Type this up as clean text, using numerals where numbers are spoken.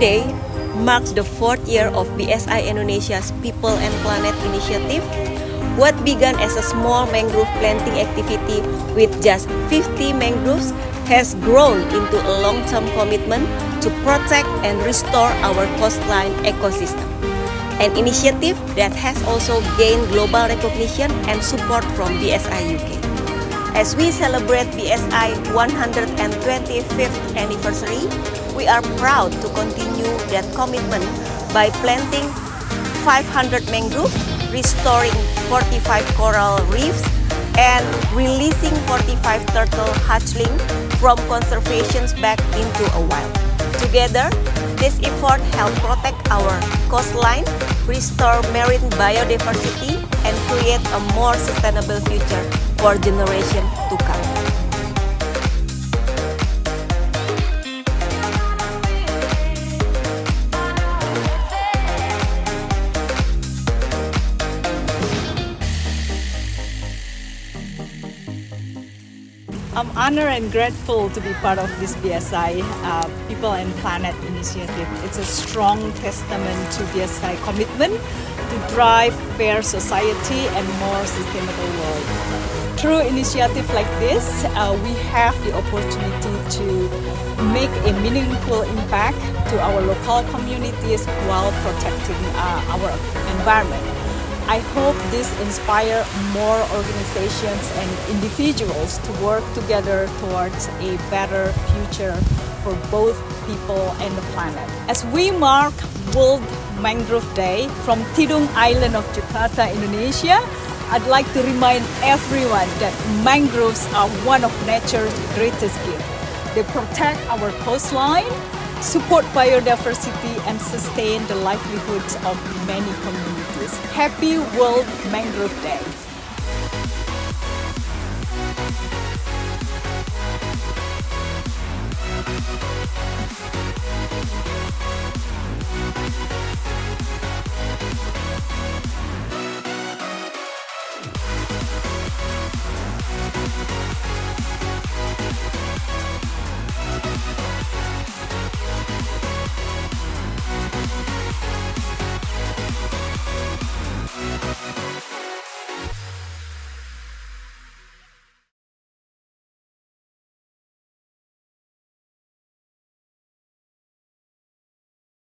Today marks the fourth year of BSI Indonesia's People and Planet initiative. What began as a small mangrove planting activity with just 50 mangroves has grown into a long-term commitment to protect and restore our coastline ecosystem. An initiative that has also gained global recognition and support from BSI UK. As we celebrate BSI 125th anniversary, we are proud to continue that commitment by planting 500 mangroves, restoring 45 coral reefs, and releasing 45 turtle hatchlings from conservation back into a wild. Together, this effort helps protect our coastline, restore marine biodiversity, and create a more sustainable future for generations to come. I'm honored and grateful to be part of this BSI People and Planet initiative. It's a strong testament to BSI commitment to drive fair society and more sustainable world. Through initiatives like this, we have the opportunity to make a meaningful impact to our local communities while protecting our environment. I hope this inspires more organizations and individuals to work together towards a better future for both people and the planet. As we mark World Mangrove Day from Tidung Island of Jakarta, Indonesia, I'd like to remind everyone that mangroves are one of nature's greatest gifts. They protect our coastline, support biodiversity, and sustain the livelihoods of many communities. Happy World Mangrove Day!